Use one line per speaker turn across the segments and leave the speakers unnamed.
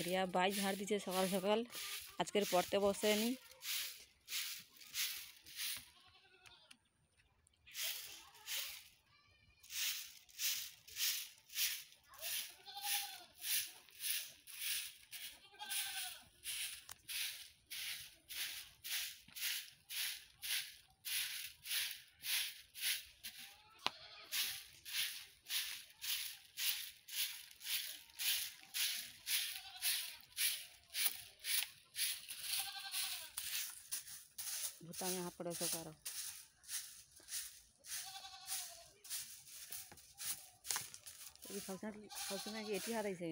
Riya by ঝাড় দিচ্ছে সকাল সকাল, আজকের পড়তে বসেনি। भूता में हाथ पड़े सकारो सबसमय एटी हाथ ऐसे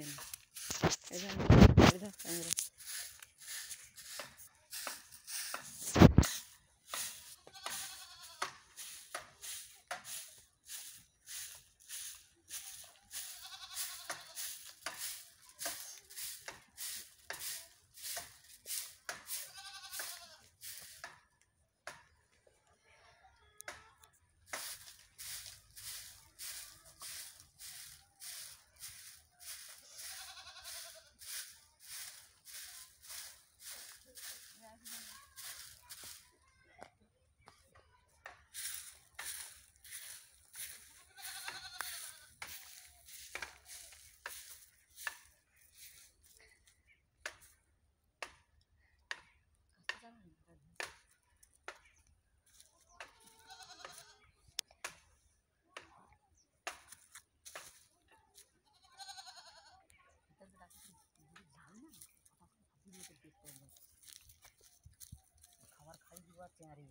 খাবার খাই দিবা চেয়ারে।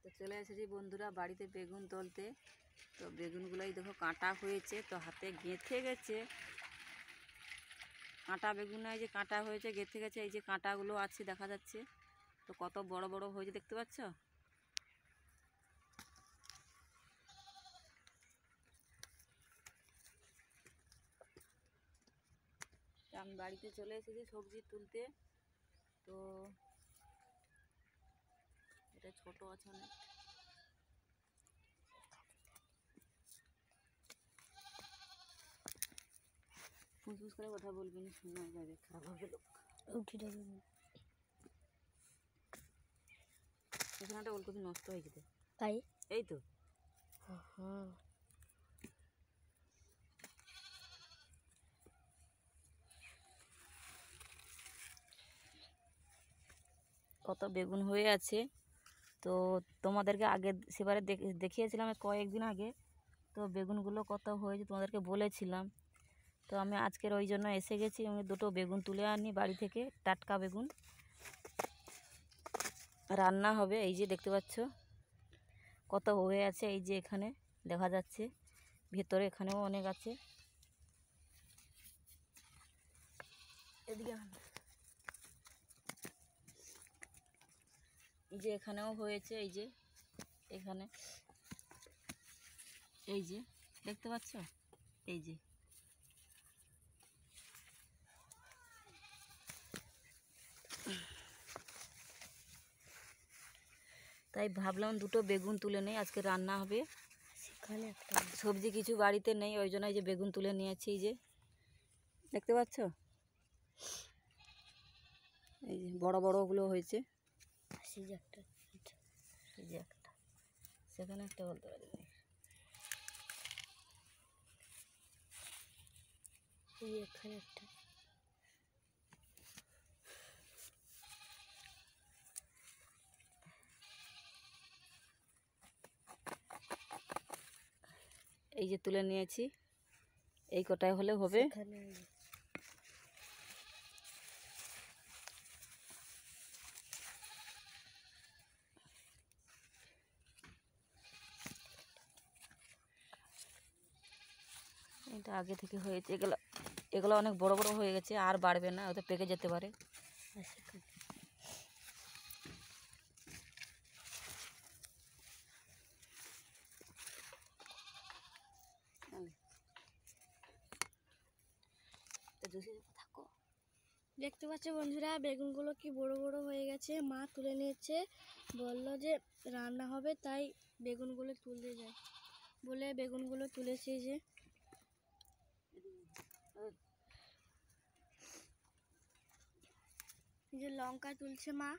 তো চলে এসেছি বন্ধুরা বাড়িতে বেগুন তুলতে। তো বেগুনগুলোই দেখো কাঁটা হয়েছে, তো হাতে গেঁথে গেছে। কাঁটা বেগুন এই যে কাঁটা হয়েছে, গেঁথে গেছে। এই যে কাঁটাগুলো আছে দেখা যাচ্ছে, তো কত বড় বড় হয়েছে দেখতে পাচ্ছ। আমি বাড়িতে চলে এসেছি সবজি তুলতে। তো এটা ছোট আছে অনেক। ফুসফুস করে কথা বলবি না, শোনা যাবে, খারাপ হবে লোক। এখানে একটা ওলকপি নষ্ট হয়ে যেতে তাই, এই তো কত বেগুন হয়ে আছে। তো তোমাদেরকে আগে সেবারে দেখিয়েছিলাম কয়েকদিন আগে। তো বেগুনগুলো কত হয়েছে তোমাদেরকে বলেছিলাম। তো আমি আজকের ওই জন্য এসে গেছি। আমি দুটো বেগুন তুলে আনি বাড়ি থেকে, টাটকা বেগুন রান্না হবে। এই যে দেখতে পাচ্ছ কত হয়ে আছে, এই যে এখানে দেখা যাচ্ছে, ভেতরে এখানেও অনেক আছে। এদিকে এই যে এখানেও হয়েছে, এই যে এখানে, এই যে দেখতে পাচ্ছ, এই যে তাই ভাবলাম দুটো বেগুন তুলে নেই, আজকে রান্না হবে। সেখানে একটা সবজি কিছু বাড়িতে নেই, ওই জন্য এই যে বেগুন তুলে নিয়েছি। এই যে দেখতে পাচ্ছ, এই যে বড় বড়গুলো হয়েছে। এই যে একটা, এই যে একটা, সেখানে একটা বলতে পারি, এই এখানে একটা। এই যে তুলে নিয়েছি, এই কটাই হলে হবে। এটা আগে থেকে হয়েছে, এগুলো এগুলো অনেক বড় বড় হয়ে গেছে, আর বাড়বে না, ওতে পেকে যেতে পারে।
দেখতে পাচ্ছ বন্ধুরা বেগুনগুলো কি বড় বড় হয়ে গেছে। মা তুলে নিয়েছে, বললো যে রান্না হবে, তাই বেগুনগুলো তুলতে যাই বলে বেগুনগুলো তুলেছি। যে লঙ্কা তুলছে মা।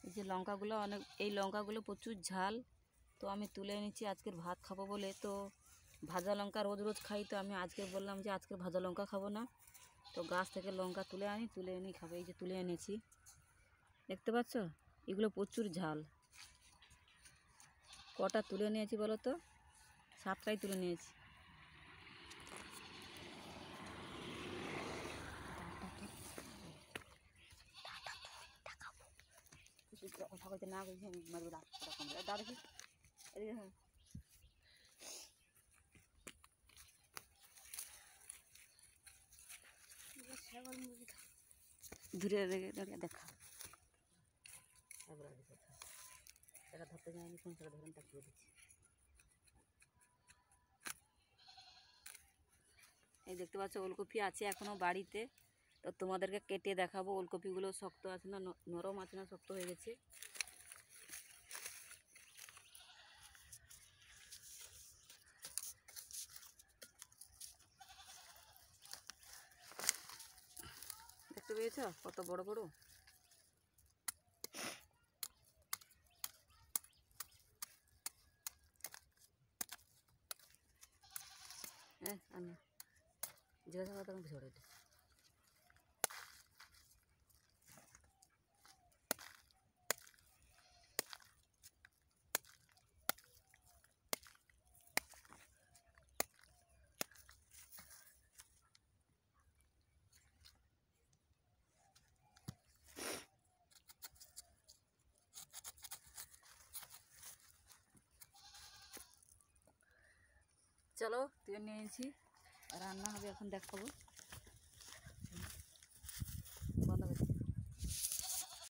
এই যে লঙ্কাগুলো এই লঙ্কাগুলো প্রচুর ঝাল, তো আমি তুলে এনেছি আজকের ভাত খাবো বলে। তো ভাজা লঙ্কা রোজ রোজ খাই, তো আমি আজকে বললাম যে আজকে ভাজা লঙ্কা খাবো না, তো গাছ থেকে লঙ্কা তুলে এনে খাবো। এই যে তুলে এনেছি, দেখতে পাচ্ছ, এগুলো প্রচুর ঝাল। কটা তুলে নিয়েছি বলো তো? 7টাই তুলে নিয়েছি। কথা বলতে না বলছি দাদা দূরে দেখা এরা ধরতে যায়নি, কোন ছেলে ধরেন তাকে দিচ্ছি। এই দেখতে পাচ্ছ ওলকপি আছে এখনো বাড়িতে, তো তোমাদেরকে কেটে দেখাবো ওলকপিগুলো শক্ত আছে না নরম আছে না শক্ত হয়ে গেছে। দেখতে পেয়েছ কত বড় বড়। হ্যাঁ আমি জিজ্ঞাসা করতে আমাকে ঝরে চলো তুলে নিয়েছি, রান্না হবে এখন দেখাবো।